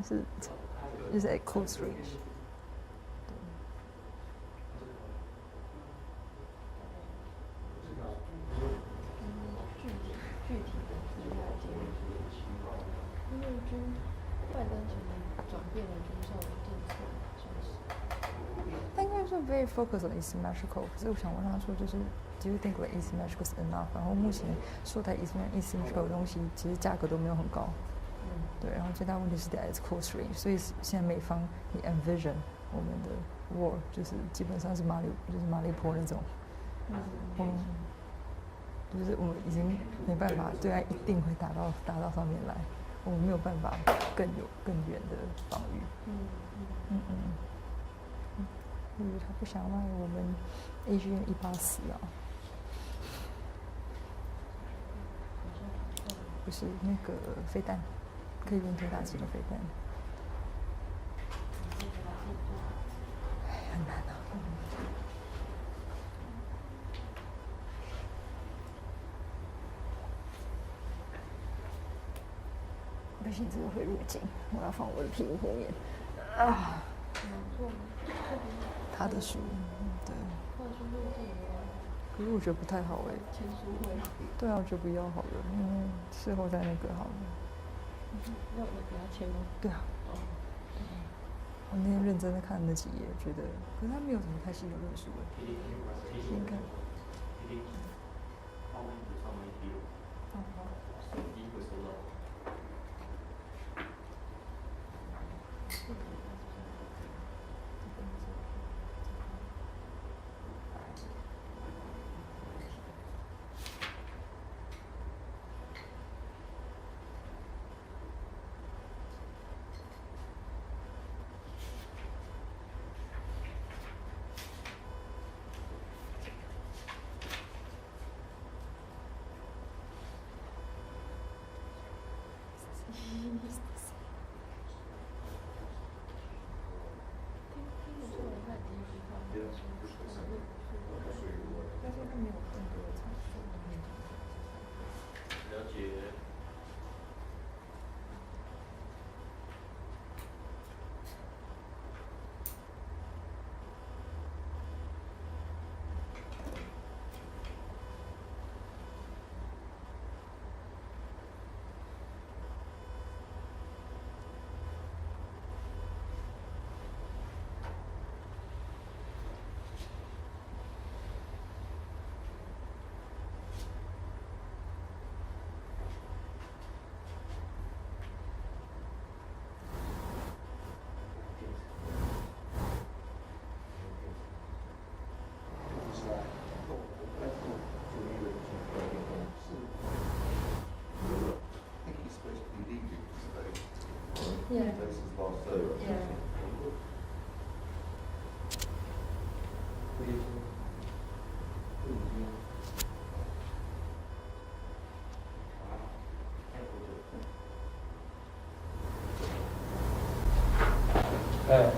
是就是 at close range。具体的资料建议，因为拜登前转变了军售的政策，算是。他应该是 very focused on asymmetrical， 可是我想问他说，就是 Do you think like asymmetrical is enough？ 然后目前说台 asymmetrical 的东西，其实价格都没有很高。对，然后最大问题是 that it's close range， 所以现在美方你 envision 我们的 war 就是基本上是马里坡那种，就是我们已经没办法，对岸一定会打到上面来，我们没有办法更远的防御。因为他不想让我们 AGM 180啊，不是那个飞弹，可以用推大机的飞弹，很难啊。不行，这个会入镜，我要放我的屁股后面。啊，他的书，对。可是我觉得不太好哎。签书会。对啊，我觉得不要好了，因为事后再那个好了。要我给他签吗？对啊。我那天认真的看了那几页，觉得，可是他没有什么太细的论述哎。应该。Yeah. Yeah.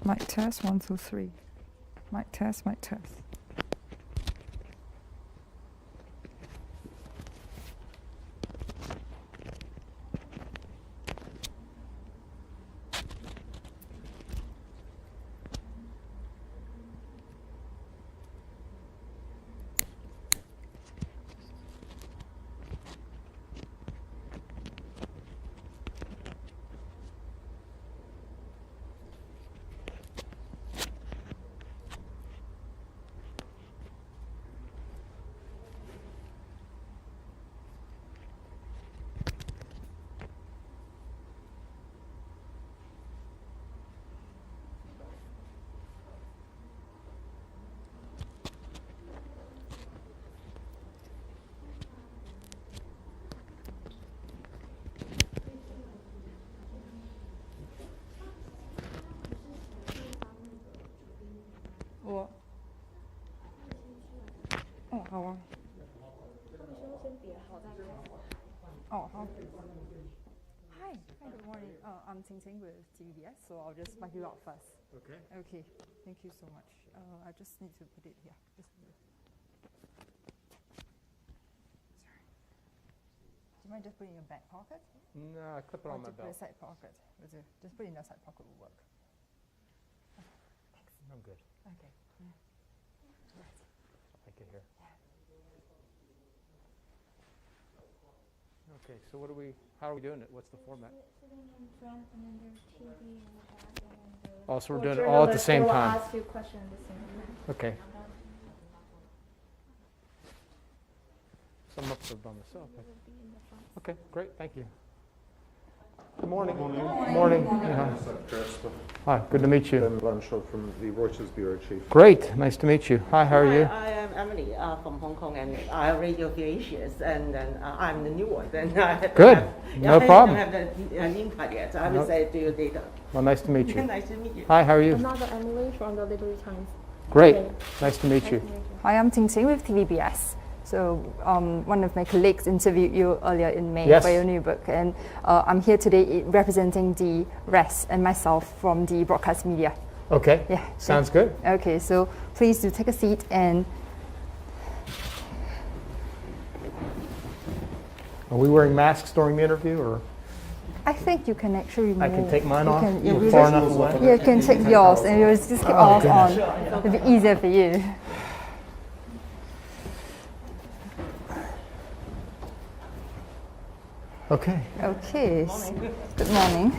Mic test 1 2 3. Mic test. Mic test.我哦，好啊。哦，好。Hi, good morning. I'm Ting Ting with TVBS, so I'll just mic you out first. Okay. Okay, thank you so much. I just need to put it here. Just a minute. Sorry. Do you mind just putting it in your back pocket? No, I clip it on my Put it belt. side pocket. Just put it in your side pocket will work. Thanks. I'm good. Okay. Yeah. Right. I can hear. Okay, so how are we doing it? What's the format? Oh, so we're doing it all at the same time. Ask you questions at the same time. Okay. So I'm up for by myself. Okay, great, thank you. Good morning. Morning. Yeah. Hi, good to meet you. Ben Blanchard from the Reuters Bureau Chief. Great, nice to meet you. Hi, how are you? Hi, I am Emily from Hong Kong, and I have radio affiliations, and then I'm the new one. Then I Good, no problem. I don't have the name card yet. I will say to you later. Well, nice to meet you. Nice to meet you. Hi, how are you? Another Emily from the Liberty Times. Great, Okay. nice to meet you. Hi, I'm Ting Ting with TVBS. So one of my colleagues interviewed you earlier in May Yes. for your new book, and I'm here today representing the rest and myself from the broadcast media. Okay, Yeah. sounds good. Okay, so please do take a seat and. Are we wearing masks during the interview, or? I think you can actually remove. I can take mine you off? Can, You're you far just- enough away? Yeah, you can take yours and you just keep ours on. It'll be easier for you. Okay. Okay. Good morning.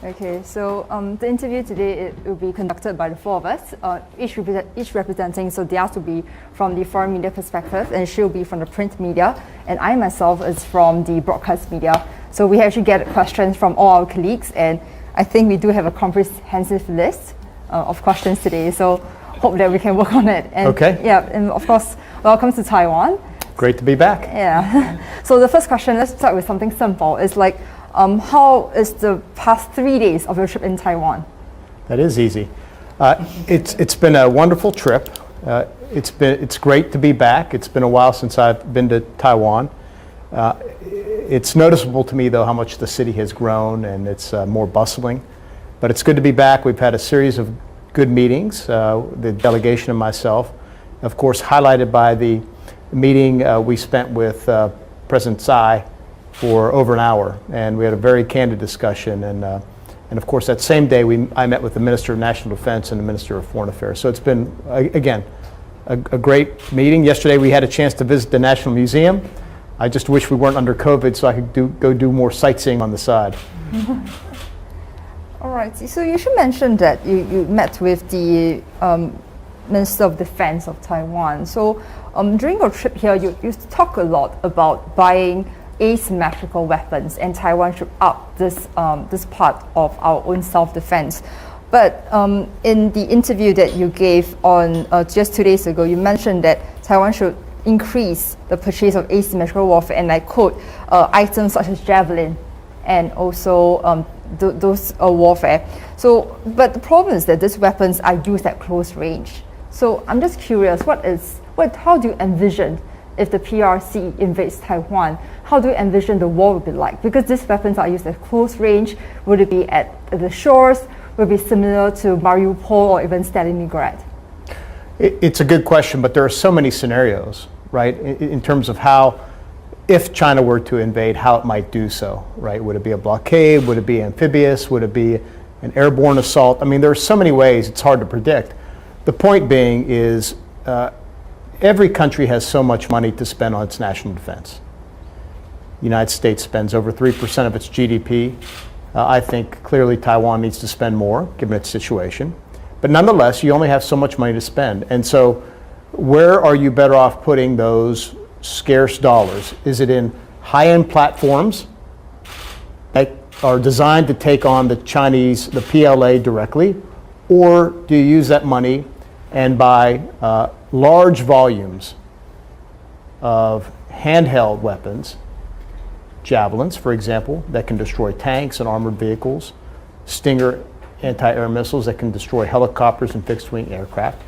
Okay, so the interview today it will be conducted by the four of us, each representing. So Diaz will be from the foreign media perspective, and she'll be from the print media, and I myself is from the broadcast media. So we actually get questions from all our colleagues, and I think we do have a comprehensive list of questions today. So hope that we can work on it. And Okay. Yeah, and of course, welcome to Taiwan. Great to be back. Yeah. So the first question, let's start with something simple. It's like, how is the past 3 days of your trip in Taiwan? That is easy. It's been a wonderful trip. It's great to be back. It's been a while since I've been to Taiwan. It's noticeable to me, though, how much the city has grown, and it's more bustling. But it's good to be back. We've had a series of good meetings, the delegation and myself, of course, highlighted by the meeting we spent with President Tsai for over an hour, and we had a very candid discussion. And of course, that same day, I met with the Minister of National Defense and the Minister of Foreign Affairs. So it's been, again, a great meeting. Yesterday, we had a chance to visit the National Museum. I just wish we weren't under COVID so I could go do more sightseeing on the side. All right. So you should mention that you met with the Minister of Defense of Taiwan. So during your trip here, you talk a lot about buying asymmetrical weapons, and Taiwan should up this part of our own self-defense. But in the interview that you gave on just 2 days ago, you mentioned that Taiwan should increase the purchase of asymmetrical warfare, and I quote, items such as javelin and also those warfare. So, but the problem is that these weapons are used at close range. So I'm just curious, how do you envision if the PRC invades Taiwan, how do you envision the war would be like? Because these weapons are used at close range. Would it be at the shores? Would it be similar to Mariupol or even Stalingrad? It's a good question, but there are so many scenarios, right, in terms of how, if China were to invade, how it might do so, right? Would it be a blockade? Would it be amphibious? Would it be an airborne assault? I mean, there are so many ways, it's hard to predict. The point being is every country has so much money to spend on its national defense. The United States spends over 3% of its GDP. I think clearly Taiwan needs to spend more, given its situation. But nonetheless, you only have so much money to spend. And so where are you better off putting those scarce dollars? Is it in high-end platforms that are designed to take on the Chinese, the PLA directly? Or do you use that money and buy large volumes of handheld weapons, javelins, for example, that can destroy tanks and armored vehicles, Stinger anti-air missiles that can destroy helicopters and fixed-wing aircraft?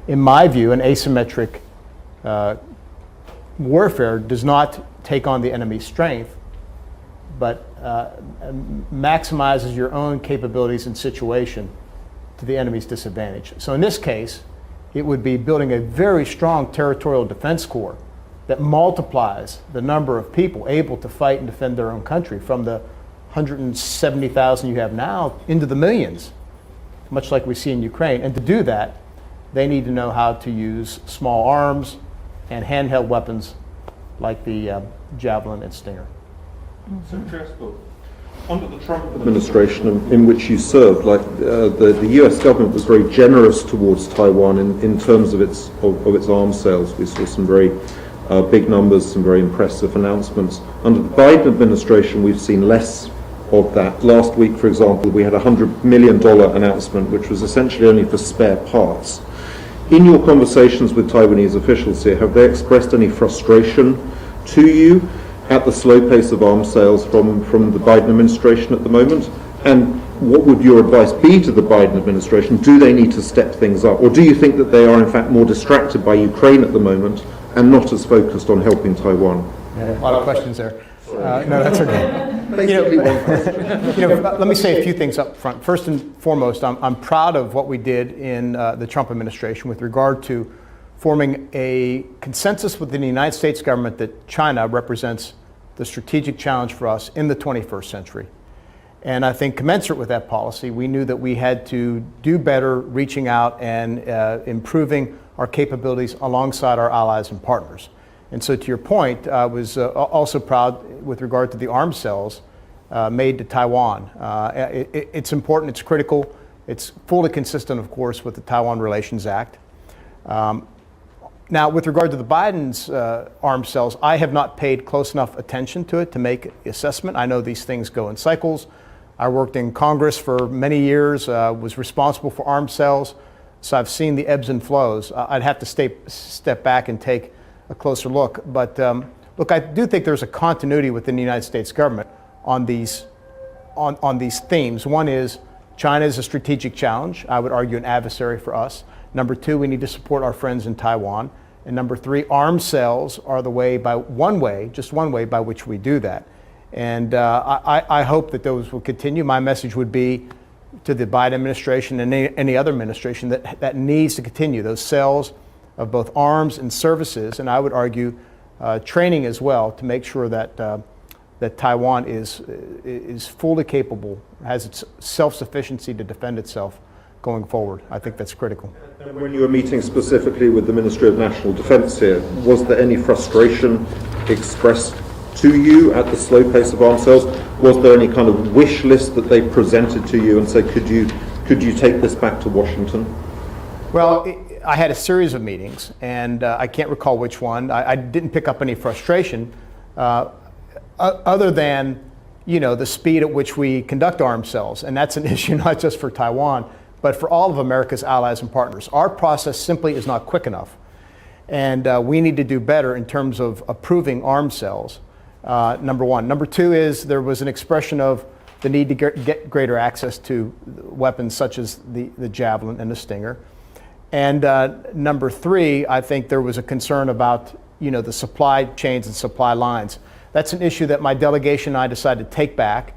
In my view, an asymmetric warfare does not take on the enemy's strength, but maximizes your own capabilities and situation to the enemy's disadvantage. So in this case, it would be building a very strong territorial defense corps that multiplies the number of people able to fight and defend their own country from the 170,000 you have now into the millions, much like we see in Ukraine. And to do that, they need to know how to use small arms and handheld weapons like the Javelin and Stinger. So, Jasper, under the Trump administration in which you served, like the U.S. government was very generous towards Taiwan in terms of its arms sales. We saw some very big numbers, some very impressive announcements. Under the Biden administration, we've seen less of that. Last week, for example, we had a $100 million announcement, which was essentially only for spare parts. In your conversations with Taiwanese officials here, have they expressed any frustration to you at the slow pace of arms sales from the Biden administration at the moment? And what would your advice be to the Biden administration? Do they need to step things up? Or do you think that they are in fact more distracted by Ukraine at the moment and not as focused on helping Taiwan? A lot of questions there. No, that's okay. Let me say a few things up front. First and foremost, I'm proud of what we did in the Trump administration with regard to forming a consensus within the United States government that China represents the strategic challenge for us in the 21st century. And I think commensurate with that policy, we knew that we had to do better reaching out and improving our capabilities alongside our allies and partners. And so to your point, I was also proud with regard to the arms sales made to Taiwan. It's important, it's critical, it's fully consistent, of course, with the Taiwan Relations Act. Now, with regard to the Biden's arms sales, I have not paid close enough attention to it to make assessment. I know these things go in cycles. I worked in Congress for many years, was responsible for arms sales, so I've seen the ebbs and flows. I'd have to step back and take a closer look. But look, I do think there's a continuity within the United States government on these themes. One is China is a strategic challenge. I would argue an adversary for us. Number two, we need to support our friends in Taiwan. And number three, arms sales are the way, just one way by which we do that. And I hope that those will continue. My message would be to the Biden administration and any other administration that needs to continue those sales of both arms and services, and I would argue training as well, to make sure that that Taiwan is fully capable, has its self-sufficiency to defend itself going forward. I think that's critical. And when you were meeting specifically with the Ministry of National Defense here, was there any frustration expressed to you at the slow pace of arms sales? Was there any kind of wish list that they presented to you and said, could you take this back to Washington? Well, I had a series of meetings, and I can't recall which one. I didn't pick up any frustration, other than, the speed at which we conduct arms sales, and that's an issue not just for Taiwan, but for all of America's allies and partners. Our process simply is not quick enough, and we need to do better in terms of approving arms sales. Number one. Number two is there was an expression of the need to get greater access to weapons such as the Javelin and the Stinger. And number three, I think there was a concern about the supply chains and supply lines. That's an issue that my delegation and I decided to take back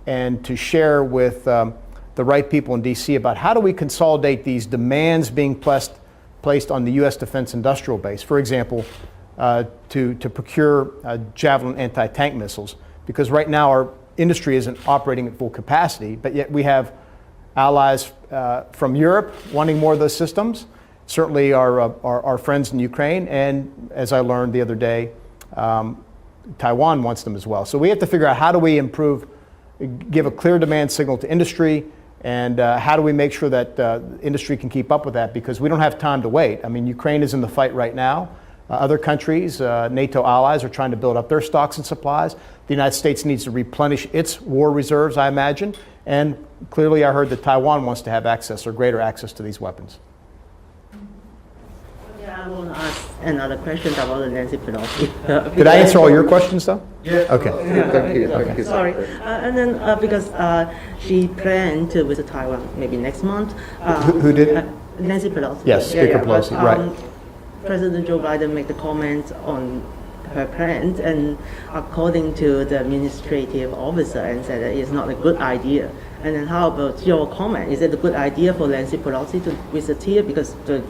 and to share with the right people in DC about how do we consolidate these demands being placed on the U.S. defense industrial base. For example, to procure Javelin anti-tank missiles, because right now our industry isn't operating at full capacity, but yet we have allies from Europe wanting more of those systems, certainly our friends in Ukraine, and as I learned the other day, Taiwan wants them as well. So we have to figure out how do we give a clear demand signal to industry, and how do we make sure that industry can keep up with that, because we don't have time to wait. I mean, Ukraine is in the fight right now. Other countries, NATO allies, are trying to build up their stocks and supplies. The United States needs to replenish its war reserves, I imagine. And clearly I heard that Taiwan wants to have access or greater access to these weapons. Yeah, I want to ask another question about Nancy Pelosi. Did I answer all your questions, though? Yeah. Okay. Thank you. Thank you. Sorry. And then because she planned to visit Taiwan maybe next month. Who did? Nancy Pelosi. Yes, Speaker Pelosi, right. President Joe Biden made the comment on her plans, and according to the administrative officer, and said that it's not a good idea. And then how about your comment? Is it a good idea for Nancy Pelosi to visit here, because the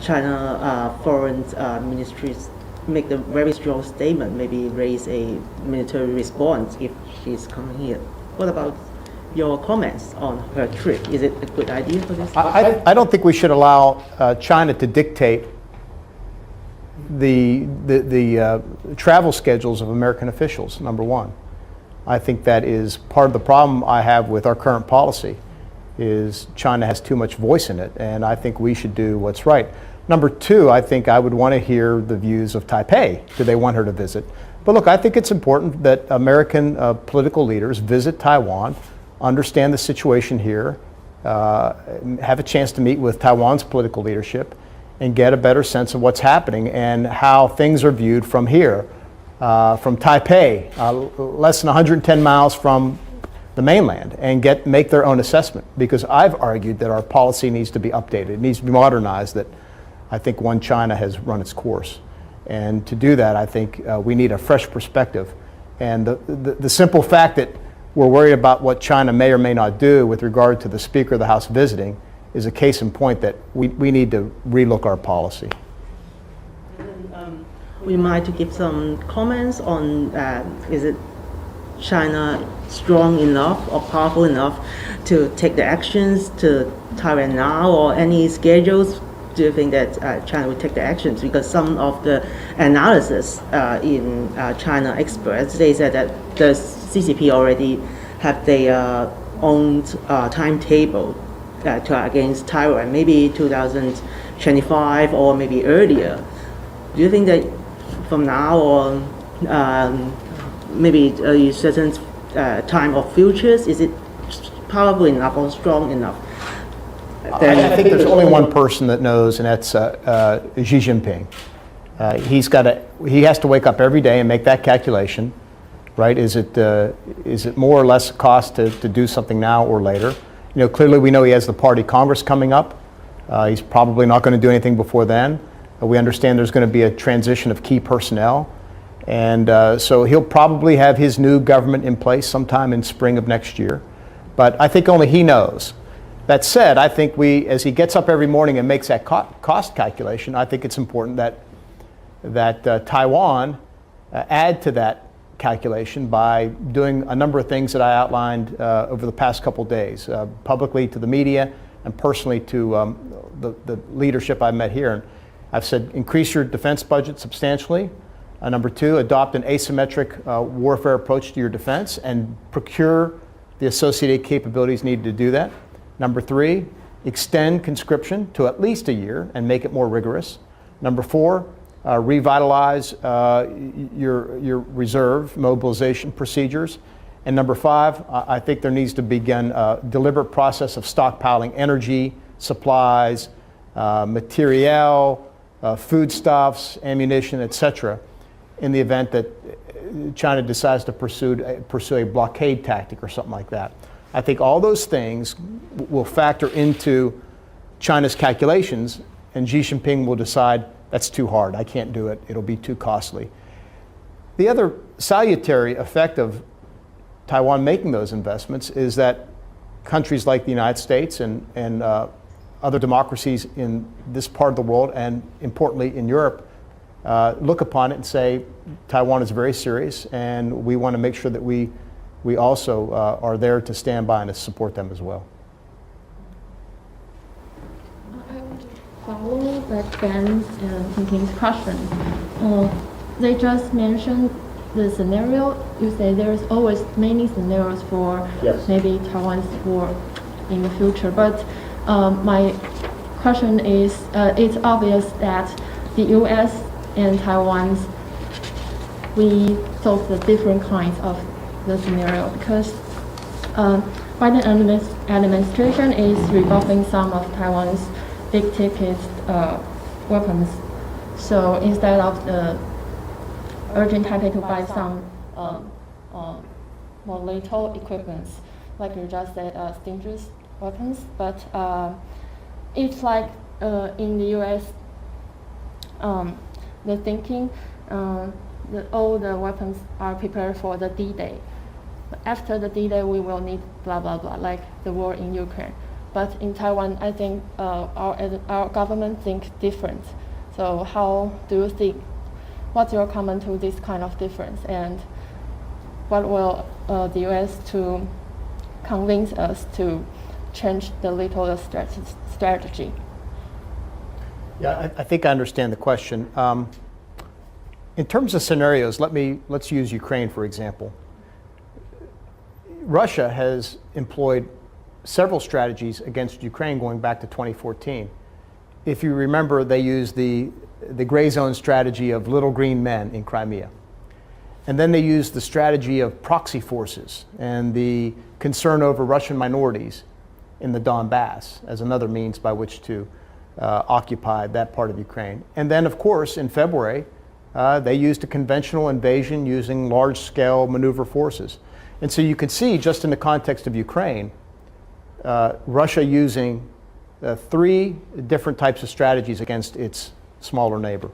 China foreign ministries make a very strong statement, maybe raise a military response if she's coming here? What about your comments on her trip? Is it a good idea for this? I don't think we should allow China to dictate the travel schedules of American officials, number one. I think that is part of the problem I have with our current policy, is China has too much voice in it, and I think we should do what's right. Number two, I think I would want to hear the views of Taipei. Do they want her to visit? But look, I think it's important that American political leaders visit Taiwan, understand the situation here, have a chance to meet with Taiwan's political leadership, and get a better sense of what's happening and how things are viewed from here, from Taipei, less than 110 miles from the mainland, and make their own assessment. Because I've argued that our policy needs to be updated, it needs to be modernized, that I think One China has run its course. And to do that, I think we need a fresh perspective. And the simple fact that we're worried about what China may or may not do with regard to the Speaker of the House visiting is a case in point that we need to relook our policy. We might to give some comments on is it China strong enough or powerful enough to take the actions to Taiwan now, or any schedules? Do you think that China will take the actions? Because some of the analysis in China experts, they said that the CCP already have their own timetable against Taiwan, maybe 2025 or maybe earlier. Do you think that from now or maybe a certain time of futures, is it powerful enough or strong enough? I think there's only one person that knows, and that's Xi Jinping. He has to wake up every day and make that calculation, right? Is it more or less cost to do something now or later? Clearly we know he has the Party Congress coming up. He's probably not going to do anything before then. We understand there's going to be a transition of key personnel. And so he'll probably have his new government in place sometime in spring of next year. But I think only he knows. That said, I think as he gets up every morning and makes that cost calculation, I think it's important that Taiwan add to that calculation by doing a number of things that I outlined over the past couple days, publicly to the media and personally to the leadership I met here. And I've said, increase your defense budget substantially. Number two, adopt an asymmetric warfare approach to your defense and procure the associated capabilities needed to do that. Number three, extend conscription to at least a year and make it more rigorous. Number four, revitalize your reserve mobilization procedures. And number five, I think there needs to begin a deliberate process of stockpiling energy, supplies, materiel, foodstuffs, ammunition, etc., in the event that China decides to pursue a blockade tactic or something like that. I think all those things will factor into China's calculations, and Xi Jinping will decide that's too hard. I can't do it. It'll be too costly. The other salutary effect of Taiwan making those investments is that countries like the United States and other democracies in this part of the world, and importantly in Europe, look upon it and say, Taiwan is very serious, and we want to make sure that we also are there to stand by and to support them as well. I want to follow that Ben's and Ting's question. They just mentioned the scenario. You say there's always many scenarios for maybe Taiwan's war in the future. But my question is, it's obvious that the U.S. and Taiwan's, we thought the different kinds of the scenario because Biden administration is rebuffing some of Taiwan's big ticket weapons. So instead of the urging Taipei to buy some more lethal equipment, like you just said, dangerous weapons, but it's like in the U.S. The thinking that all the weapons are prepared for the D-Day. After the D-Day, we will need blah blah blah, like the war in Ukraine. But in Taiwan, I think our government thinks different. So how do you think? What's your comment to this kind of difference, and what will the U.S. to convince us to change the little strategy? Yeah, I think I understand the question. In terms of scenarios, let's use Ukraine for example. Russia has employed several strategies against Ukraine going back to 2014. If you remember, they used the gray zone strategy of little green men in Crimea. And then they used the strategy of proxy forces and the concern over Russian minorities in the Donbass as another means by which to occupy that part of Ukraine. And then, of course, in February, they used a conventional invasion using large-scale maneuver forces. And so you can see, just in the context of Ukraine, Russia using 3 different types of strategies against its smaller neighbor.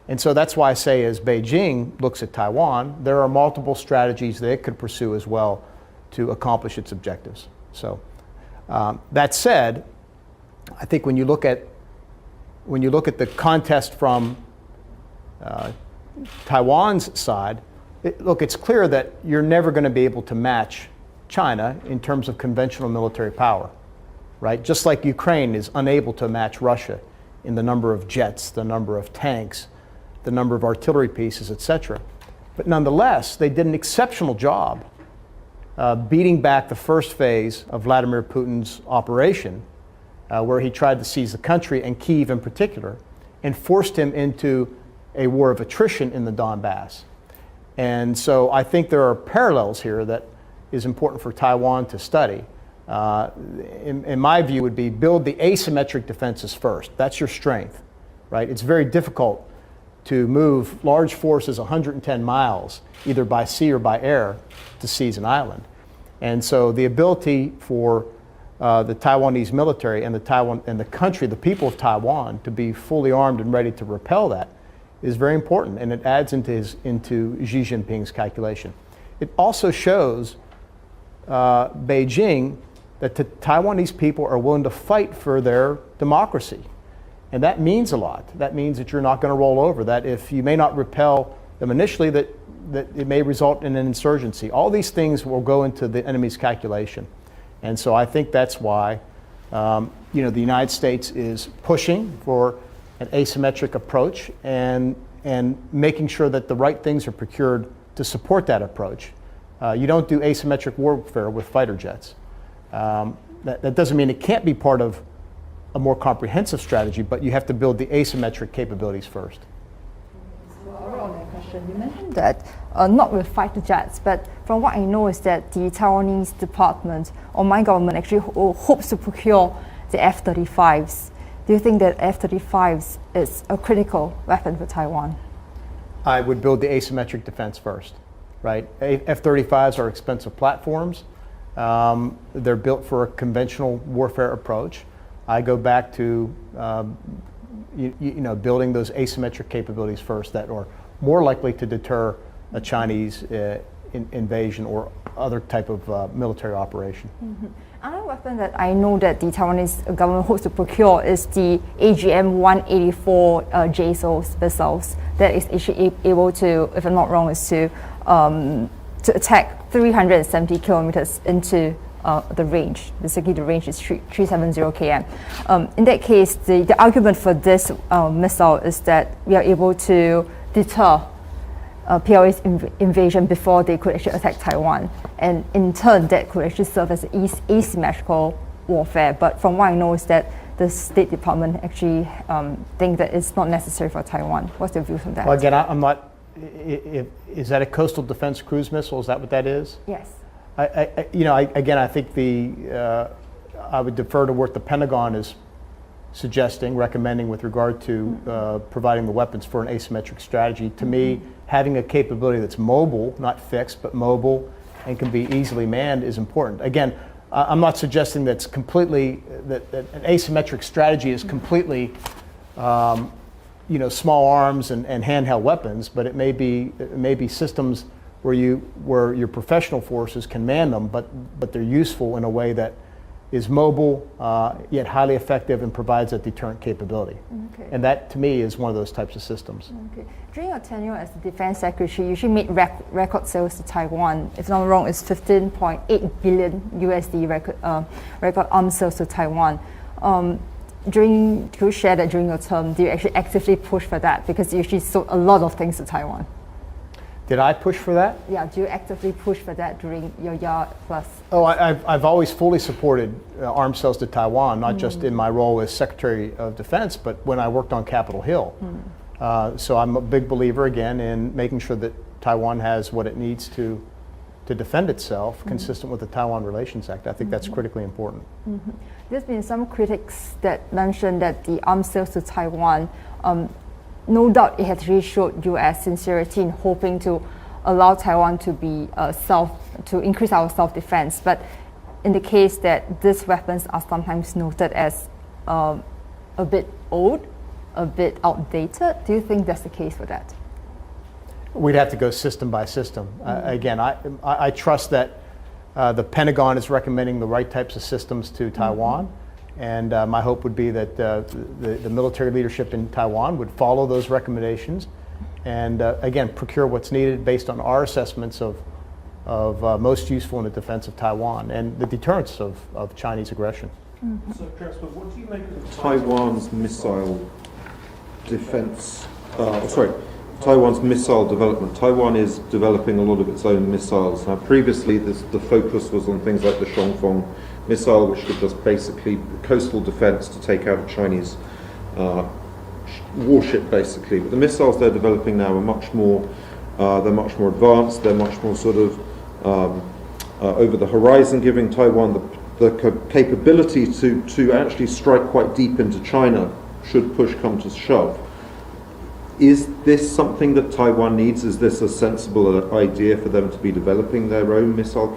And so that's why I say, as Beijing looks at Taiwan, there are multiple strategies that it could pursue as well to accomplish its objectives. So that said, I think when you look at the contest from Taiwan's side, it's clear that you're never going to be able to match China in terms of conventional military power, right? Just like Ukraine is unable to match Russia in the number of jets, the number of tanks, the number of artillery pieces, etc. But nonetheless, they did an exceptional job beating back the first phase of Vladimir Putin's operation, where he tried to seize the country, and Kyiv in particular, and forced him into a war of attrition in the Donbass. And so I think there are parallels here that is important for Taiwan to study. In my view, would be build the asymmetric defenses first. That's your strength, right? It's very difficult to move large forces 110 miles, either by sea or by air, to seize an island. And so the ability for the Taiwanese military and the country, the people of Taiwan, to be fully armed and ready to repel that is very important, and it adds into Xi Jinping's calculation. It also shows Beijing that the Taiwanese people are willing to fight for their democracy. And that means a lot. That means that you're not going to roll over, that if you may not repel them initially, that it may result in an insurgency. All these things will go into the enemy's calculation. And so I think that's why the United States is pushing for an asymmetric approach and making sure that the right things are procured to support that approach. You don't do asymmetric warfare with fighter jets. That doesn't mean it can't be part of a more comprehensive strategy, but you have to build the asymmetric capabilities first. You mentioned that not with fighter jets, but from what I know is that the Taiwanese department or my government actually hopes to procure the F-35s. Do you think that F-35s is a critical weapon for Taiwan? I would build the asymmetric defense first, right? F-35s are expensive platforms. They're built for a conventional warfare approach. I go back to building those asymmetric capabilities first that are more likely to deter a Chinese invasion or other type of military operation. Another weapon that I know that the Taiwanese government hopes to procure is the AGM-184 JSOS missiles that is actually able to, if I'm not wrong, is to attack 370 kilometers into the range. Basically, the range is 370 km. In that case, the argument for this missile is that we are able to deter PLA's invasion before they could actually attack Taiwan, and in turn that could actually serve as asymmetrical warfare. But from what I know is that the State Department actually think that it's not necessary for Taiwan. What's your views on that? Well, again, I'm not. Is that a coastal defense cruise missile? Is that what that is? Yes. I think I would defer to what the Pentagon is suggesting, recommending with regard to providing the weapons for an asymmetric strategy. To me, having a capability that's mobile, not fixed, but mobile and can be easily manned is important. Again, I'm not suggesting that an asymmetric strategy is completely small arms and handheld weapons, but it may be systems where your professional forces can man them, but they're useful in a way that is mobile, yet highly effective and provides a deterrent capability. Okay. And that, to me, is one of those types of systems. Okay. During your tenure as the defense secretary, you actually made record sales to Taiwan. If I'm not wrong, it's 15.8 billion USD record arms sales to Taiwan. Could you share that during your term, do you actually actively push for that? Because you actually sold a lot of things to Taiwan. Did I push for that? Yeah, do you actively push for that during your year plus? Oh, I've always fully supported arms sales to Taiwan, not just in my role as Secretary of Defense, but when I worked on Capitol Hill. So I'm a big believer, again, in making sure that Taiwan has what it needs to defend itself, consistent with the Taiwan Relations Act. I think that's critically important. There's been some critics that mentioned that the arms sales to Taiwan, no doubt it has really showed U.S. sincerity in hoping to allow Taiwan to be to increase our self-defense. But in the case that these weapons are sometimes noted as a bit old, a bit outdated, do you think that's the case for that? We'd have to go system by system. Again, I trust that the Pentagon is recommending the right types of systems to Taiwan. And my hope would be that the military leadership in Taiwan would follow those recommendations and, again, procure what's needed based on our assessments of most useful in the defense of Taiwan and the deterrence of Chinese aggression. So, Jasper, what do you make of Taiwan's missile defense? Taiwan's missile development. Taiwan is developing a lot of its own missiles. Now, previously, the focus was on things like the Xiongfeng missile, which was just basically coastal defense to take out a Chinese warship, basically. But the missiles they're developing now are much more advanced. They're much more sort of over the horizon, giving Taiwan the capability to actually strike quite deep into China should push come to shove. Is this something that Taiwan needs? Is this a sensible idea for them to be developing their own missile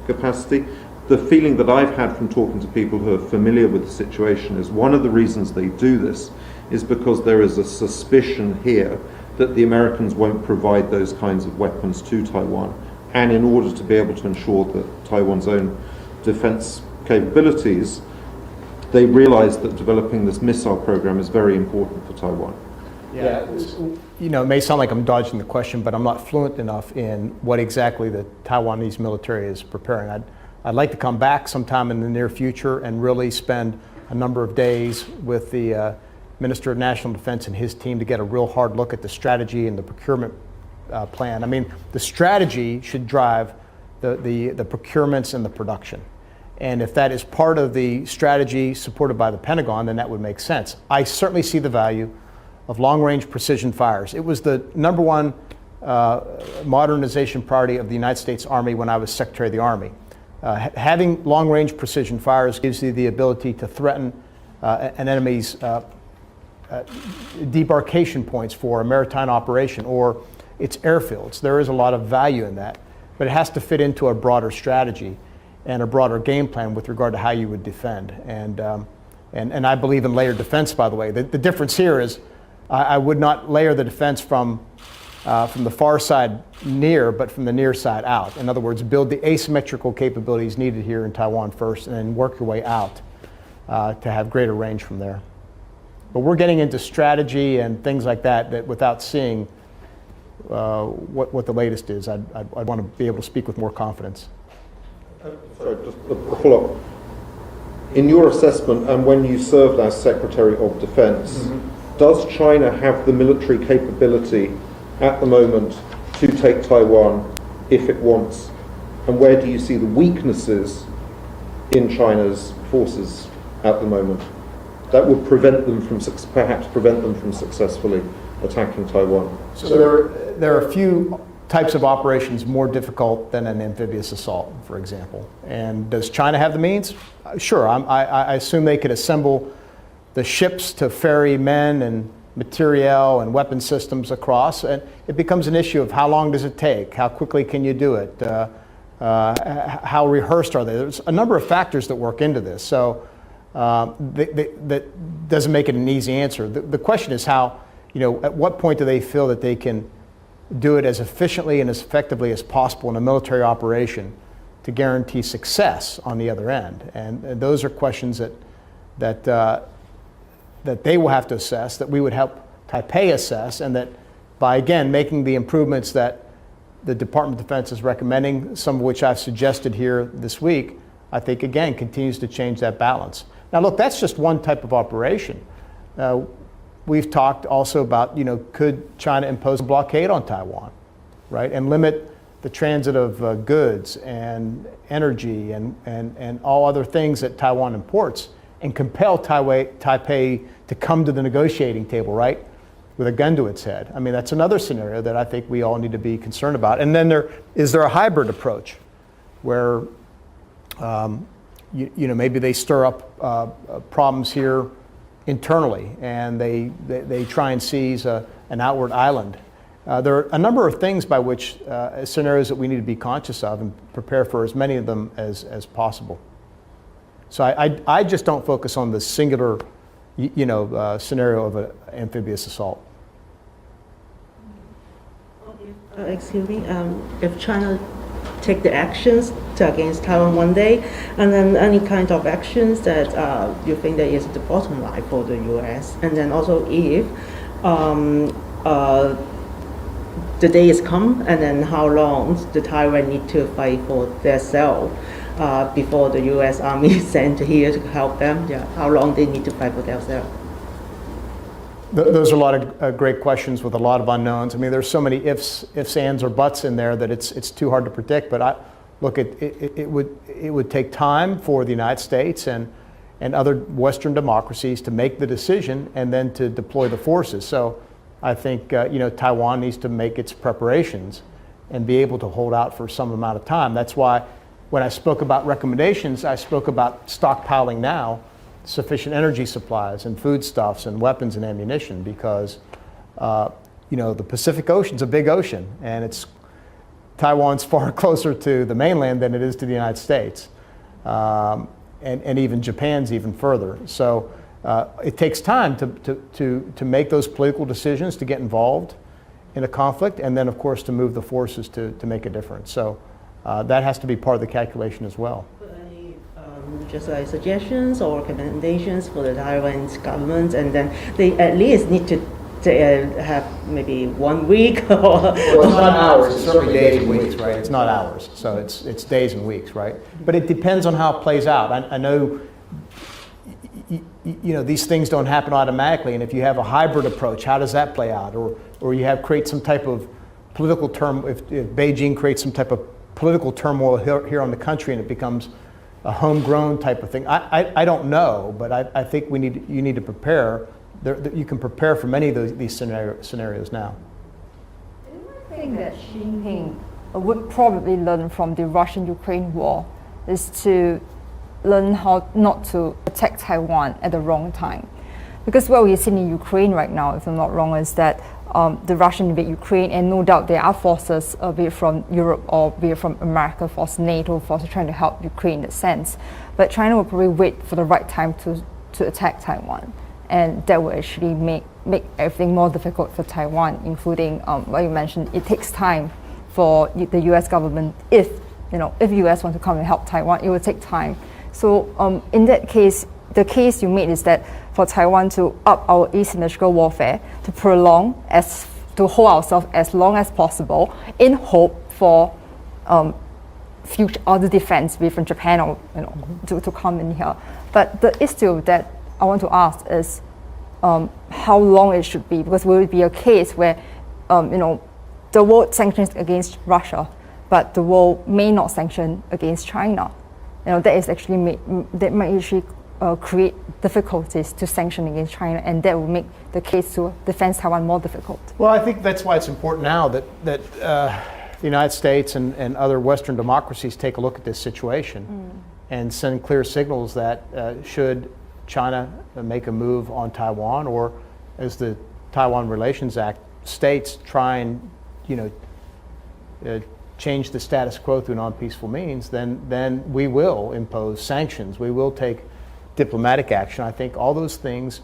capacity? The feeling that I've had from talking to people who are familiar with the situation is one of the reasons they do this is because there is a suspicion here that the Americans won't provide those kinds of weapons to Taiwan. And in order to be able to ensure that Taiwan's own defense capabilities, they realize that developing this missile program is very important for Taiwan. Yeah, it may sound like I'm dodging the question, but I'm not fluent enough in what exactly the Taiwanese military is preparing. I'd like to come back sometime in the near future and really spend a number of days with the Minister of National Defense and his team to get a real hard look at the strategy and the procurement plan. I mean, the strategy should drive the procurements and the production. And if that is part of the strategy supported by the Pentagon, then that would make sense. I certainly see the value of long-range precision fires. It was the number one modernization priority of the United States Army when I was Secretary of the Army. Having long-range precision fires gives you the ability to threaten an enemy's debarkation points for a maritime operation or its airfields. There is a lot of value in that, but it has to fit into a broader strategy and a broader game plan with regard to how you would defend. And And I believe in layered defense, by the way. The difference here is I would not layer the defense from the far side near, but from the near side out. In other words, build the asymmetrical capabilities needed here in Taiwan first, and then work your way out to have greater range from there. But we're getting into strategy and things like that without seeing what the latest is, I'd want to be able to speak with more confidence. Sorry, just a follow-up. In your assessment, and when you served as Secretary of Defense, does China have the military capability at the moment to take Taiwan if it wants? And where do you see the weaknesses in China's forces at the moment that would prevent them from, perhaps prevent them from successfully attacking Taiwan? So there are a few types of operations more difficult than an amphibious assault, for example. And does China have the means? Sure, I assume they could assemble the ships to ferry men and materiel and weapon systems across. And it becomes an issue of how long does it take? How quickly can you do it? How rehearsed are they? There's a number of factors that work into this. So that doesn't make it an easy answer. The question is how, at what point do they feel that they can do it as efficiently and as effectively as possible in a military operation to guarantee success on the other end? And those are questions that they will have to assess, that we would help Taipei assess, and that by, again, making the improvements that the Department of Defense is recommending, some of which I've suggested here this week, I think, again, continues to change that balance. Now, look, that's just one type of operation. We've talked also about, could China impose a blockade on Taiwan, right, and limit the transit of goods and energy and all other things that Taiwan imports, and compel Taipei to come to the negotiating table, right, with a gun to its head. I mean, that's another scenario that I think we all need to be concerned about. And then is there a hybrid approach where, maybe they stir up problems here internally, and they try and seize an outward island. There are a number of things by which scenarios that we need to be conscious of and prepare for as many of them as possible. So I just don't focus on the singular, scenario of an amphibious assault. Excuse me, if China take the actions against Taiwan one day, and then any kind of actions that you think that is the bottom line for the U.S., and then also if the day is come, and then how long the Taiwan need to fight for their self before the U.S. Army is sent here to help them? Yeah, how long they need to fight for themselves? Those are a lot of great questions with a lot of unknowns. I mean, there's so many ifs, ands, or buts in there that it's too hard to predict. But it would take time for the United States and other Western democracies to make the decision and then to deploy the forces. So I think Taiwan needs to make its preparations and be able to hold out for some amount of time. That's why when I spoke about recommendations, I spoke about stockpiling now sufficient energy supplies and foodstuffs and weapons and ammunition, because the Pacific Ocean's a big ocean, and Taiwan's far closer to the mainland than it is to the United States, and even Japan's even further. So it takes time to make those political decisions, to get involved in a conflict, and then of course to move the forces to make a difference. So that has to be part of the calculation as well. Just like suggestions or recommendations for the Taiwanese government, and then they at least need to have maybe 1 week or... Well, it's not hours, it's certainly days and weeks, right? It's not hours, so it's days and weeks, right? But it depends on how it plays out. I know these things don't happen automatically, and if you have a hybrid approach, how does that play out? Or you create some type of political if Beijing creates some type of political turmoil here on the country, and it becomes a homegrown type of thing. I don't know, but I think you need to prepare. You can prepare for many of these scenarios now. One thing that Xi Jinping would probably learn from the Russian-Ukraine war is to learn how not to attack Taiwan at the wrong time. Because what we're seeing in Ukraine right now, if I'm not wrong, is that the Russian invade Ukraine, and no doubt there are forces, be it from Europe or be it from America, force NATO, forces trying to help Ukraine in that sense. But China will probably wait for the right time to to attack Taiwan. And that will actually make everything more difficult for Taiwan, including what you mentioned. It takes time for the U.S. government, if U.S. want to come and help Taiwan, it will take time. So in that case, the case you made is that for Taiwan to up our asymmetrical warfare, to to hold ourselves as long as possible, in hope for future other defense, be from Japan or to come in here. But the issue that I want to ask is how long it should be, because will it be a case where the world sanctions against Russia, but the world may not sanction against China? That is actually that might actually create difficulties to sanction against China, and that will make the case to defend Taiwan more difficult. Well, I think that's why it's important now that the United States and other Western democracies take a look at this situation and send clear signals that should China make a move on Taiwan, or as the Taiwan Relations Act states, try and change the status quo through non-peaceful means, then we will impose sanctions. We will take diplomatic action. I think all those things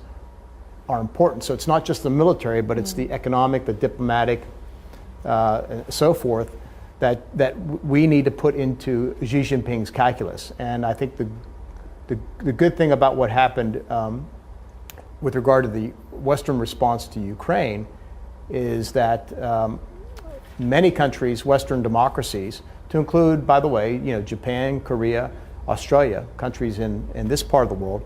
are important. So it's not just the military, but it's the economic, the diplomatic, so forth, that we need to put into Xi Jinping's calculus. And I think the good thing about what happened with regard to the Western response to Ukraine is that many countries, Western democracies, to include, by the way, Japan, Korea, Australia, countries in this part of the world,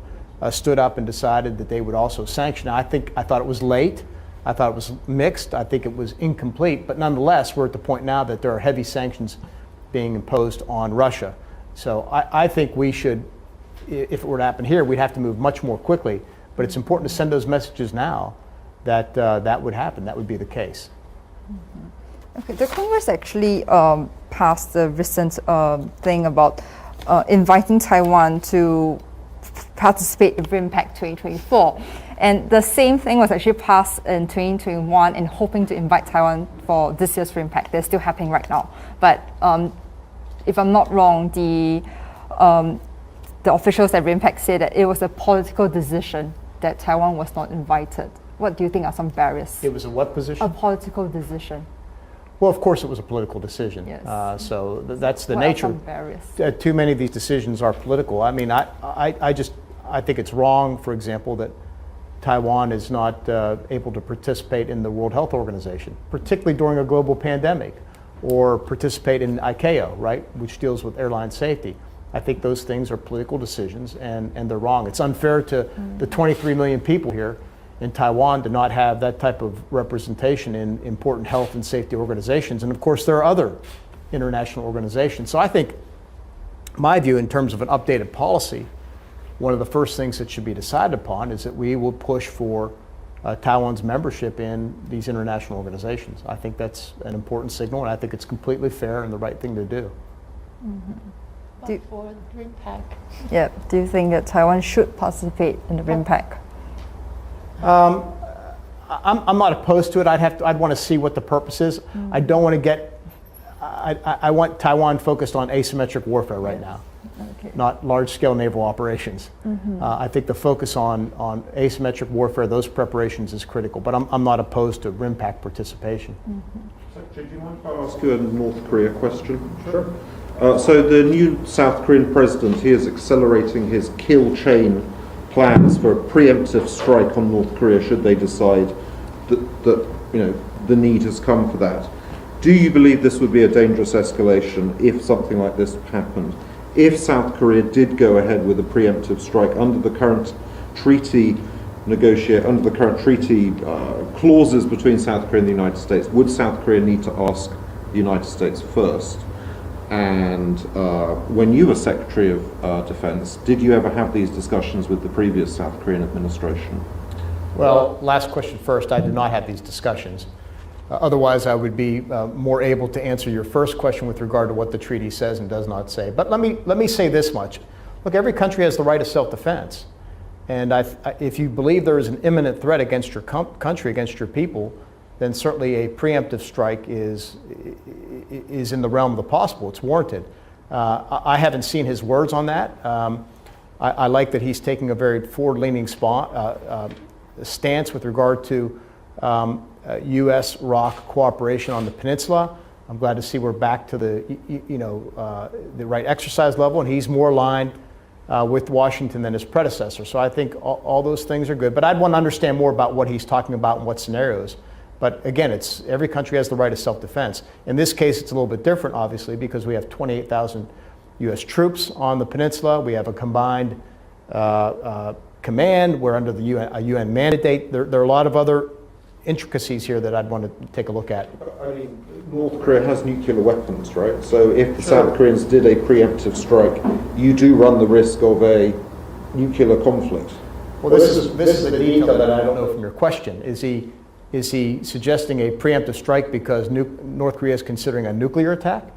stood up and decided that they would also sanction. I thought it was late. I thought it was mixed. I think it was incomplete. But nonetheless, we're at the point now that there are heavy sanctions being imposed on Russia. So I think we should, if it were to happen here, we'd have to move much more quickly. But it's important to send those messages now that that would happen. That would be the case. Okay, the Congress actually passed the recent thing about inviting Taiwan to participate in RIMPAC 2024. And the same thing was actually passed in 2021 and hoping to invite Taiwan for this year's RIMPAC. They're still happening right now. But if I'm not wrong, the officials at RIMPAC said that it was a political decision that Taiwan was not invited. What do you think are some barriers? It was a what position? A political decision. Well, of course it was a political decision. Yes. So that's the What nature. are some barriers? Too many of these decisions are political. I mean, I think it's wrong, for example, that Taiwan is not able to participate in the World Health Organization, particularly during a global pandemic, or participate in ICAO, right, which deals with airline safety. I think those things are political decisions, and they're wrong. It's unfair to the 23 million people here in Taiwan to not have that type of representation in important health and safety organizations. And of course, there are other international organizations. So I think, my view in terms of an updated policy, one of the first things that should be decided upon is that we will push for Taiwan's membership in these international organizations. I think that's an important signal, and I think it's completely fair and the right thing to do. But for RIMPAC, Yeah. Do you think that Taiwan should participate in the RIMPAC? I'm not opposed to it. I'd want to see what the purpose is. I don't want to get. I want Taiwan focused on asymmetric warfare right now, Okay. not large-scale naval operations. I think the focus on asymmetric warfare, those preparations, is critical. But I'm not opposed to RIMPAC participation. Secretary, do you mind if I ask you a North Korea question? Sure. So the new South Korean president, he is accelerating his kill chain plans for a preemptive strike on North Korea should they decide that the need has come for that. Do you believe this would be a dangerous escalation if something like this happened? If South Korea did go ahead with a preemptive strike under the current treaty clauses between South Korea and the United States, would South Korea need to ask the United States first? And when you were Secretary of Defense, did you ever have these discussions with the previous South Korean administration? Well, last question first. I did not have these discussions. Otherwise, I would be more able to answer your first question with regard to what the treaty says and does not say. But let me say this much. Look, every country has the right of self-defense. And if you believe there is an imminent threat against your country, against your people, then certainly a preemptive strike is in the realm of the possible. It's warranted. I haven't seen his words on that. I like that he's taking a very forward-leaning stance with regard to U.S.-ROC cooperation on the peninsula. I'm glad to see we're back to the right exercise level, and he's more aligned with Washington than his predecessor. So I think all those things are good. But I'd want to understand more about what he's talking about and what scenarios. But again, every country has the right of self-defense. In this case, it's a little bit different, obviously, because we have 28,000 U.S. troops on the peninsula. We have a combined command. We're under a UN mandate. There are a lot of other intricacies here that I'd want to take a look at. I mean, North Korea has nuclear weapons, right? So if the South Koreans did a preemptive strike, you do run the risk of a nuclear conflict. Well, this is a detail that I don't know from your question. Is he suggesting a preemptive strike because North Korea is considering a nuclear attack?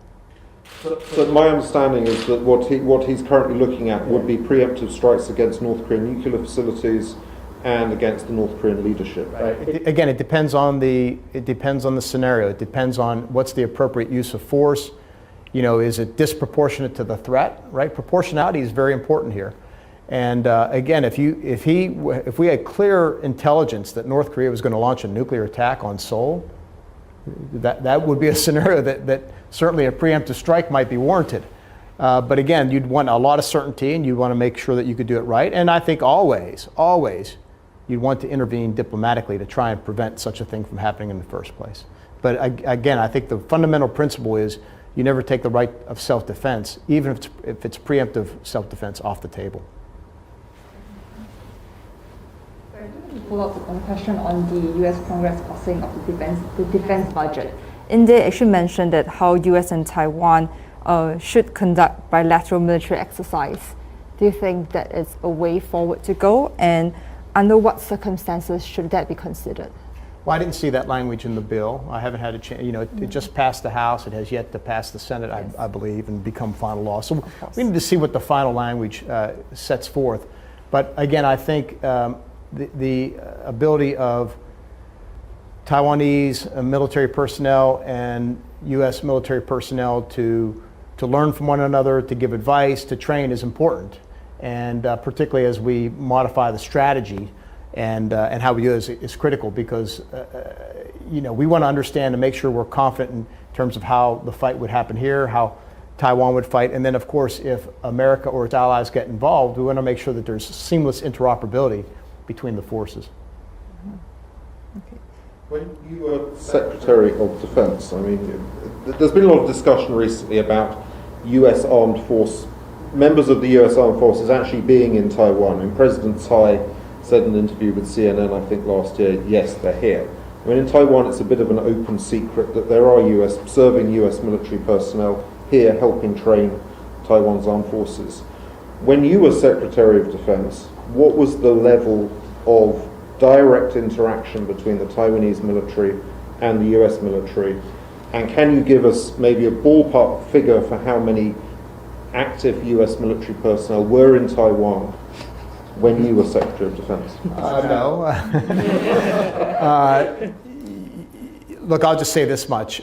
So my understanding is that what he's currently looking at would be preemptive strikes against North Korean nuclear facilities and against the North Korean leadership. Right. Again, it depends on the scenario. It depends on what's the appropriate use of force. Is it disproportionate to the threat? Right. Proportionality is very important here. And again, if we had clear intelligence that North Korea was going to launch a nuclear attack on Seoul, that would be a scenario that certainly a preemptive strike might be warranted. But again, you'd want a lot of certainty, and you'd want to make sure that you could do it right. And I think always, you'd want to intervene diplomatically to try and prevent such a thing from happening in the first place. But again, I think the fundamental principle is you never take the right of self-defense, even if it's preemptive self-defense, off the table. Follow up on question on the U.S. Congress passing of the defense budget. In there, actually mentioned that how U.S. and Taiwan should conduct bilateral military exercise. Do you think that is a way forward to go, and under what circumstances should that be considered? Well, I didn't see that language in the bill. I haven't had a chance. It just passed the House. It has yet to pass the Senate, yes. I believe, and become final law. So we need to see what the final language sets forth. But again, I think the ability of Taiwanese military personnel and U.S. military personnel to learn from one another, to give advice, to train is important. And particularly as we modify the strategy and how we do it is critical, because we want to understand and make sure we're confident in terms of how the fight would happen here, how Taiwan would fight, and then of course if America or its allies get involved, we want to make sure that there's seamless interoperability between the forces. Okay. When you were Secretary of Defense, I mean, there's been a lot of discussion recently about U.S. armed force, members of the U.S. armed forces actually being in Taiwan. And President Tsai said in an interview with CNN, I think last year, yes, they're here. I mean, in Taiwan, it's a bit of an open secret that there are serving U.S. military personnel here helping train Taiwan's armed forces. When you were Secretary of Defense, what was the level of direct interaction between the Taiwanese military and the US military? And can you give us maybe a ballpark figure for how many active US military personnel were in Taiwan when you were Secretary of Defense? No. Look, I'll just say this much.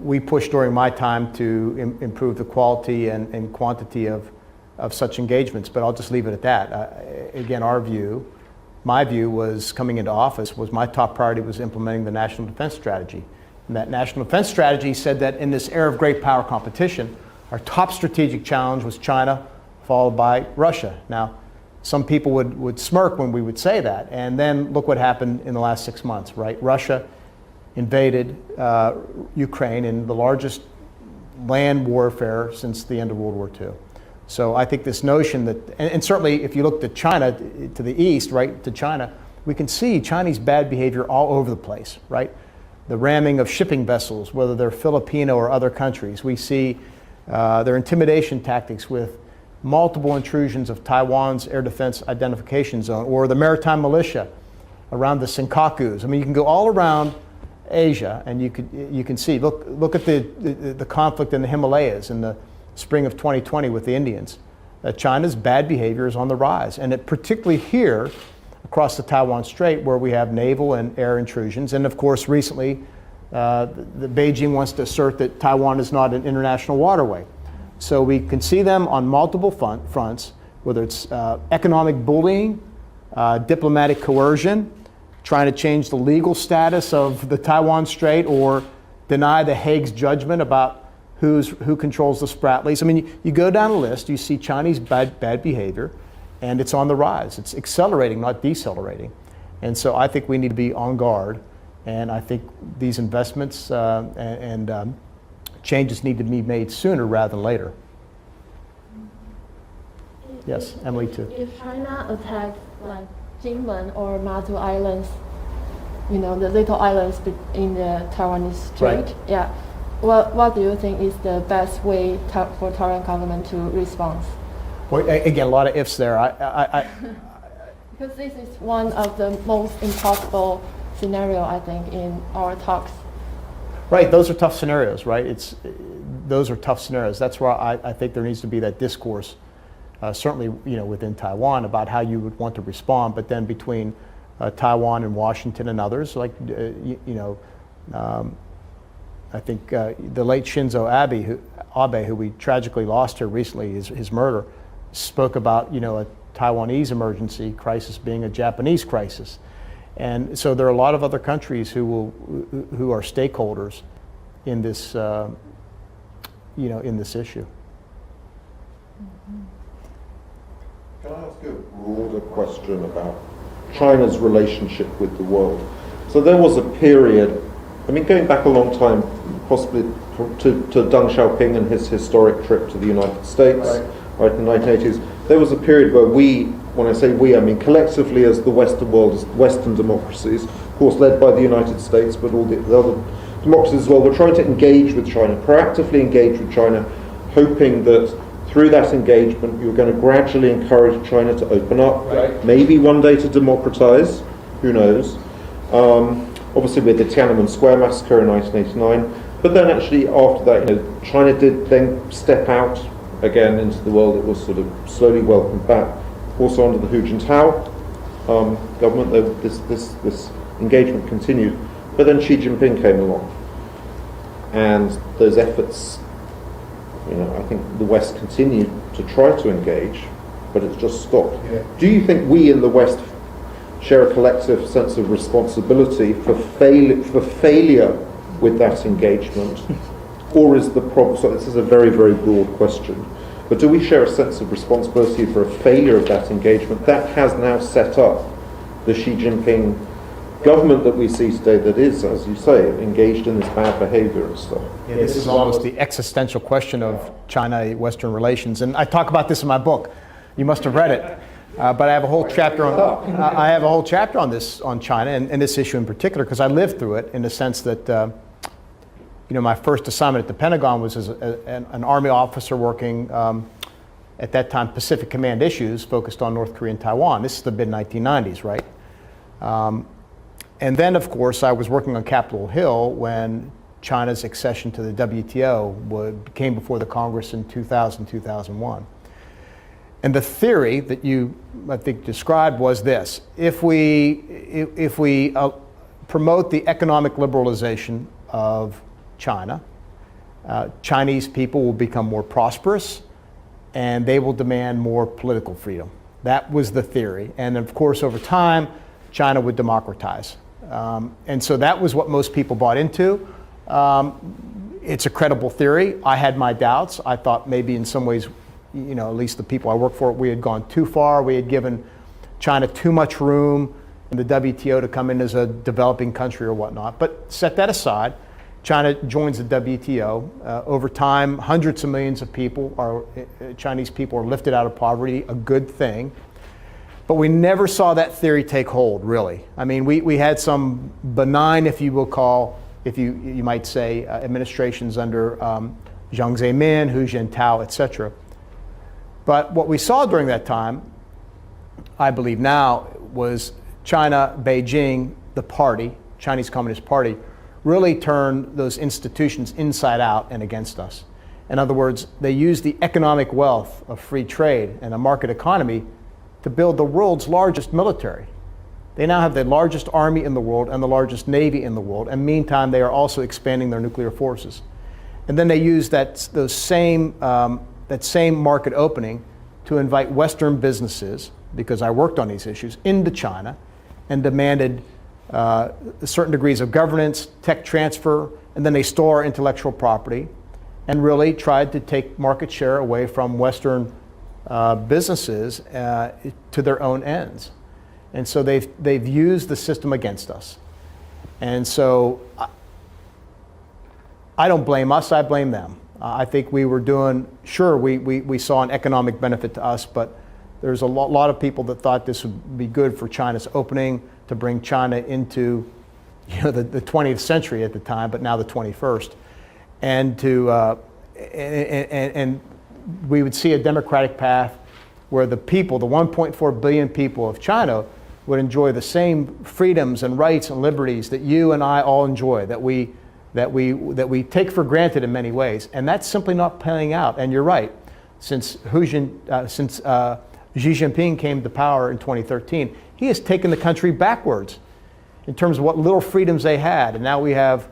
We pushed during my time to improve the quality and quantity of such engagements, but I'll just leave it at that. Again, my view was coming into office was my top priority was implementing the National Defense Strategy. And that National Defense Strategy said that in this era of great power competition, our top strategic challenge was China, followed by Russia. Now, some people would smirk when we would say that, and then look what happened in the last 6 months, right? Russia invaded Ukraine in the largest land warfare since the end of World War II. So I think this notion that, and certainly if you look to China, to the east, right, to China, we can see Chinese bad behavior all over the place, right? The ramming of shipping vessels, whether they're Filipino or other countries. We see their intimidation tactics with multiple intrusions of Taiwan's air defense identification zone, or the maritime militia around the Senkakus. I mean, you can go all around Asia, and you can see. Look at the conflict in the Himalayas in the spring of 2020 with the Indians. China's bad behavior is on the rise, and particularly here across the Taiwan Strait, where we have naval and air intrusions. And of course, recently, the Beijing wants to assert that Taiwan is not an international waterway. So we can see them on multiple fronts, whether it's economic bullying, diplomatic coercion, trying to change the legal status of the Taiwan Strait, or deny the Hague's judgment about who controls the Spratlys. I mean, you go down the list, you see Chinese bad behavior, and it's on the rise. It's accelerating, not decelerating. And so I think we need to be on guard, and I think these investments and changes need to be made sooner rather than later. Yes, Emily too. If China attacks like Jinmen or Matsu Islands, you know, the little islands in the Taiwanese Strait, Right. yeah, what do you think is the best way for Taiwan government to respond? Well, again, a lot of ifs there. Because this is one of the most impossible scenario, I think, in our talks. Right, those are tough scenarios, right? Those are tough scenarios. That's why I think there needs to be that discourse, certainly, you know, within Taiwan about how you would want to respond, but then between Taiwan and Washington and others, like, I think the late Shinzo Abe, who we tragically lost here recently, his murder, spoke about, you know, a Taiwanese emergency crisis being a Japanese crisis. And so there are a lot of other countries who are stakeholders in this, in this issue. Can I ask you a broader question about China's relationship with the world? So there was a period, I mean, going back a long time, possibly to Deng Xiaoping and his historic trip to the United States, right in the 1980s, there was a period where we, when I say we, I mean collectively as the Western world, as Western democracies, of course led by the United States, but all the other democracies as well, were trying to engage with China, proactively engage with China, hoping that through that engagement you're going to gradually encourage China to open up, maybe one day to democratize, who knows. Obviously with the Tiananmen Square massacre in 1989, but then actually after that, you know, China did then step out again into the world. It was sort of slowly welcomed back. Also under the Hu Jintao government, this engagement continued. But then Xi Jinping came along, and those efforts, you know, I think the West continued to try to engage, but it's just stopped. Yeah. Do you think we in the West share a collective sense of responsibility for failure with that engagement, or is the problem? So this is a very, very broad question. But do we share a sense of responsibility for a failure of that engagement that has now set up the Xi Jinping government that we see today, that is, as you say, engaged in this bad behavior and stuff? Yeah, this is almost the existential question of China-Western relations, and I talk about this in my book. You must have read it, but I have a whole chapter on. I have a whole chapter on this, on China, and this issue in particular, because I lived through it in the sense that. You know, my first assignment at the Pentagon was as an Army officer working at that time Pacific Command issues focused on North Korea and Taiwan. This is the mid-1990s, right? And then, of course, I was working on Capitol Hill when China's accession to the WTO came before the Congress in 2000, 2001. And the theory that you, I think, described was this: if we promote the economic liberalization of China, Chinese people will become more prosperous and they will demand more political freedom. That was the theory. And of course, over time, China would democratize. And so that was what most people bought into. It's a credible theory. I had my doubts. I thought maybe in some ways, you know, at least the people I work for, we had gone too far. We had given China too much room in the WTO to come in as a developing country or whatnot. But set that aside. China joins the WTO. Over time, hundreds of millions of people Chinese people are lifted out of poverty, a good thing. But we never saw that theory take hold, really. I mean, we had some benign, if you will call, if you might say, administrations under Jiang Zemin, Hu Jintao, etc. But what we saw during that time, I believe now, was China, Beijing, the party, Chinese Communist Party, really turned those institutions inside out and against us. In other words, they used the economic wealth of free trade and a market economy to build the world's largest military. They now have the largest army in the world and the largest navy in the world, and meantime they are also expanding their nuclear forces. And then they use that same market opening to invite Western businesses, because I worked on these issues, into China and demanded certain degrees of governance, tech transfer, and then they stole our intellectual property and really tried to take market share away from Western businesses to their own ends. And so they've used the system against us. And so I don't blame us, I blame them. I think we were doing, sure, we saw an economic benefit to us, but there's a lot of people that thought this would be good for China's opening, to bring China into the 20th century at the time, but now the 21st. And and we would see a democratic path where the people, the 1.4 billion people of China, would enjoy the same freedoms and rights and liberties that you and I all enjoy, that we take for granted in many ways. And that's simply not playing out. And you're right. Since Xi Jinping came to power in 2013, he has taken the country backwards in terms of what little freedoms they had. And now we have,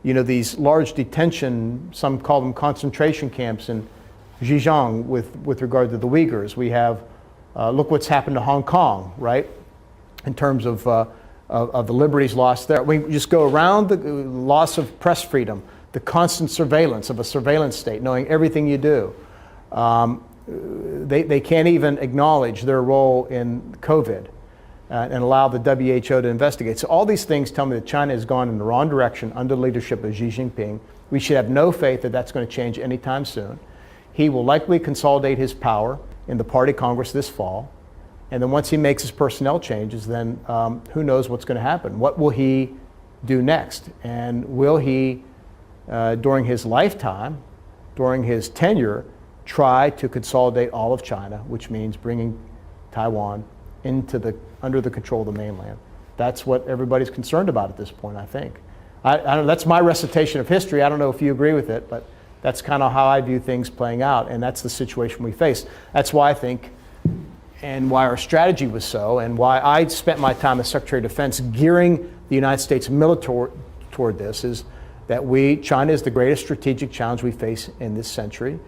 these large detention, some call them concentration camps in Xinjiang with regard to the Uyghurs. We have, look what's happened to Hong Kong, right? In terms of the liberties lost there. We just go around the loss of press freedom, the constant surveillance of a surveillance state, knowing everything you do. They can't even acknowledge their role in COVID and allow the WHO to investigate. So all these things tell me that China has gone in the wrong direction under the leadership of Xi Jinping. We should have no faith that that's going to change anytime soon. He will likely consolidate his power in the Party Congress this fall. And then once he makes his personnel changes, then who knows what's going to happen? What will he do next? And will he, during his lifetime, during his tenure, try to consolidate all of China, which means bringing Taiwan under the control of the mainland? That's what everybody's concerned about at this point, I think. I don't, that's my recitation of history. I don't know if you agree with it, but that's kind of how I view things playing out, and that's the situation we face. That's why I think, and why our strategy was so, and why I spent my time as Secretary of Defense gearing the United States military toward this, is that China is the greatest strategic challenge we face in this century,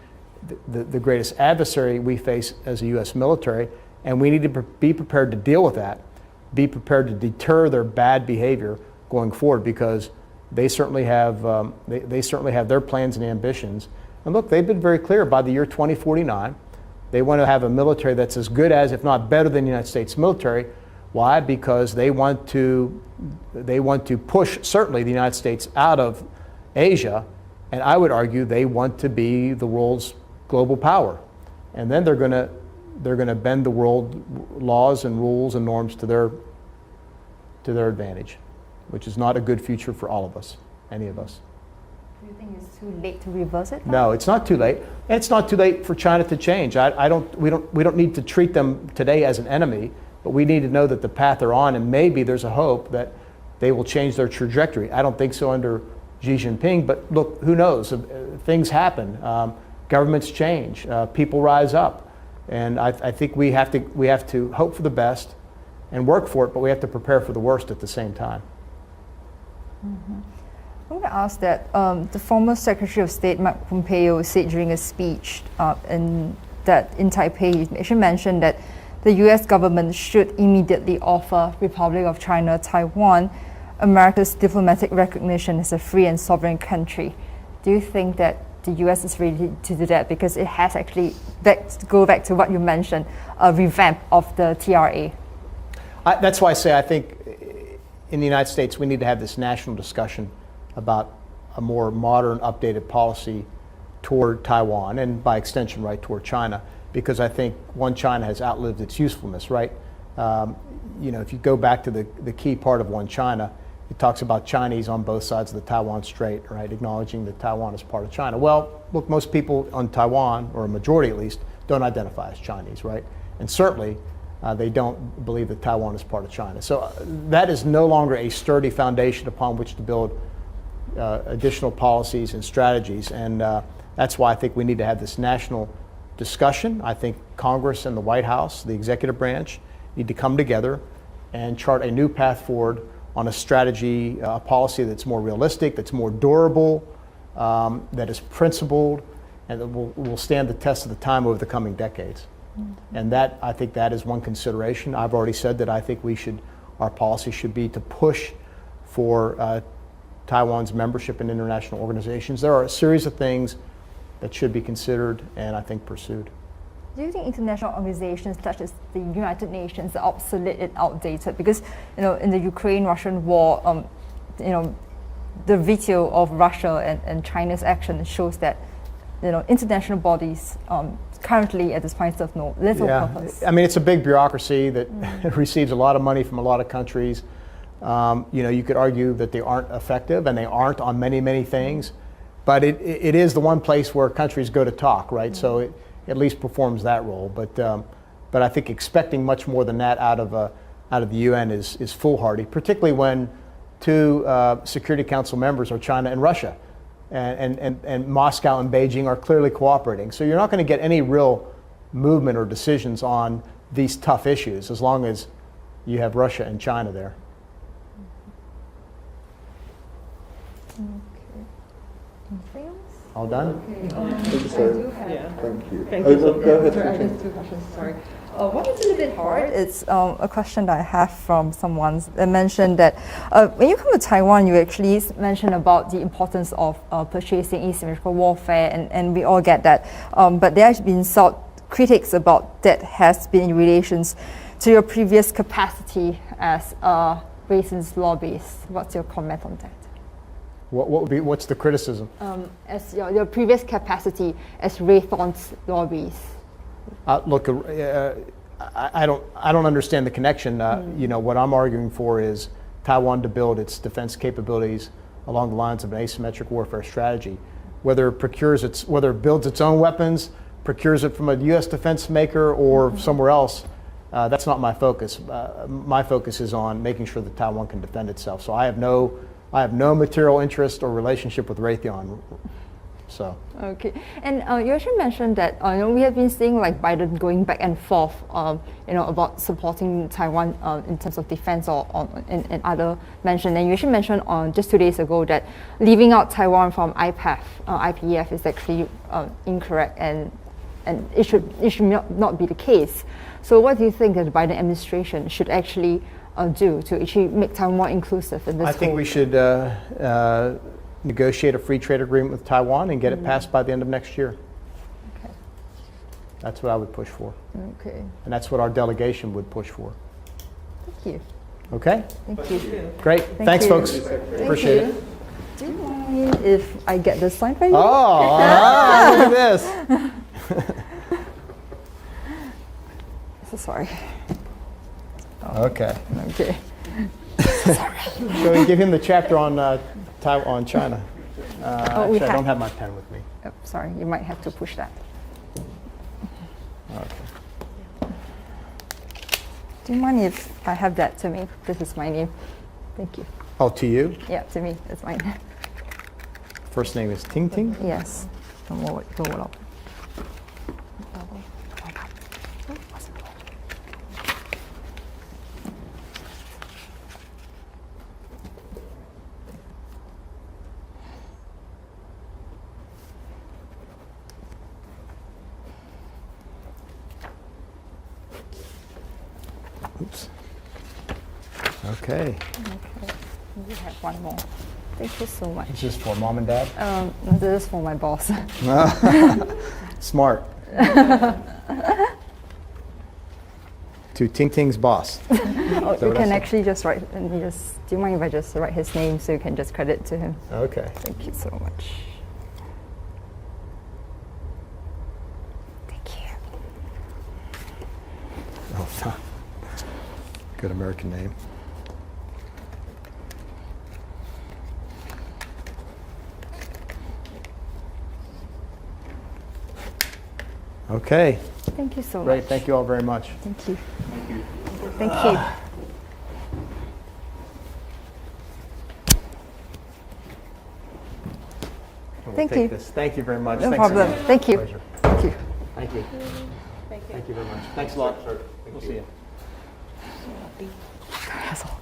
the greatest adversary we face as a U.S. military, and we need to be prepared to deal with that, be prepared to deter their bad behavior going forward, because they certainly have their plans and ambitions. And look, they've been very clear. By the year 2049, they want to have a military that's as good as, if not better than, the United States military. Why? Because they want to push certainly the United States out of Asia, and I would argue they want to be the world's global power. And then they're going to bend the world laws and rules and norms to their advantage, which is not a good future for all of us, any of us. Do you think it's too late to reverse it? No, it's not too late. And it's not too late for China to change. We don't need to treat them today as an enemy, but we need to know that the path they're on, and maybe there's a hope that they will change their trajectory. I don't think so under Xi Jinping, but look, who knows? Things happen. Governments change. People rise up. And I think we have to hope for the best and work for it, but we have to prepare for the worst at the same time. Mm-hmm. I want to ask that the former Secretary of State Mark Pompeo said during a speech in Taipei, he actually mentioned that the U.S. government should immediately offer Republic of China, Taiwan, America's diplomatic recognition as a free and sovereign country. Do you think that the U.S. is ready to do that? Because it has actually, go back to what you mentioned, a revamp of the TRA. That's why I say I think in the United States we need to have this national discussion about a more modern, updated policy toward Taiwan, and by extension, right, toward China, because I think one China has outlived its usefulness, right? If you go back to the key part of one China, it talks about Chinese on both sides of the Taiwan Strait, right, acknowledging that Taiwan is part of China. Well, look, most people on Taiwan, or a majority at least, don't identify as Chinese, right? And certainly they don't believe that Taiwan is part of China. So that is no longer a sturdy foundation upon which to build additional policies and strategies. And that's why I think we need to have this national discussion. I think Congress and the White House, the executive branch, need to come together and chart a new path forward on a strategy, a policy that's more realistic, that's more durable, that is principled, and that will stand the test of the time over the coming decades. And that, I think that is one consideration. I've already said that I think our policy should be to push for Taiwan's membership in international organizations. There are a series of things that should be considered and I think pursued. Do you think international organizations such as the United Nations are obsolete and outdated? Because in the Ukraine-Russian war, the veto of Russia and China's action shows that international bodies currently at this point serve no little purpose. I mean, it's a big bureaucracy that receives a lot of money from a lot of countries. You could argue that they aren't effective, and they aren't on many, many things, but it is the one place where countries go to talk, right? So it at least performs that role. But I think expecting much more than that out of the UN is foolhardy, particularly when two Security Council members are China and Russia. And Moscow and Beijing are clearly cooperating. So you're not going to get any real movement or decisions on these tough issues as long as you have Russia and China there. Okay. Anything else? All done? Thank you. Thank you so much. Go ahead. I have two questions, sorry. One is a little bit hard. It's a question that I have from someone that mentioned that when you come to Taiwan, you actually mentioned about the importance of purchasing asymmetrical warfare, and we all get that. But there has been some critics about that has been in relations to your previous capacity as a racist lobbyist. What's your comment on that? What's the criticism? As your previous capacity as Raytheon's lobbies. Look, I don't understand the connection. What I'm arguing for is Taiwan to build its defense capabilities along the lines of an asymmetric warfare strategy. Whether it builds its own weapons, procures it from a U.S. defense maker or somewhere else, that's not my focus. My focus is on making sure that Taiwan can defend itself. So I have no material interest or relationship with Raytheon. So. Okay, and you actually mentioned that we have been seeing like Biden going back and forth, about supporting Taiwan in terms of defense or and other mention. And you actually mentioned just 2 days ago that leaving out Taiwan from IPEF is actually incorrect, and it should not be the case. So what do you think that the Biden administration should actually do to actually make Taiwan more inclusive in this? I think we should negotiate a free trade agreement with Taiwan and get it passed by the end of next year. Okay. That's what I would push for. Okay. And that's what our delegation would push for. Thank you. Okay? Thank you. Great. Thanks, you. folks. Thank Appreciate you. it. Do you mind if I get this sign for you? Oh, look at this. So sorry. Okay. Okay. Shall we give him the chapter on China? Actually, I don't have my pen with me. Oh, sorry, you might have to push that. Okay. Do you mind if I have that to me? This is my name. Thank you. Oh, to you? Yeah, to me, that's mine. First name is Ting Ting? Yes. Oops. Okay. We have one more. Thank you so much. Is this for mom and dad? This is for my boss. Smart. To Ting Ting's boss. Oh, you can actually just write, and do you mind if I just write his name so you can just credit to him? Okay. Thank you so much. Thank you. Oh, good American name. Okay. Thank you so Great. much. Thank you all very much. Thank you. Thank you. We'll Thank take you. this. Thank you very much. No Thanks problem. again. Thank you. Pleasure. Thank you. Thank you. Thank you very much. Thanks a lot. We'll see you. That's all.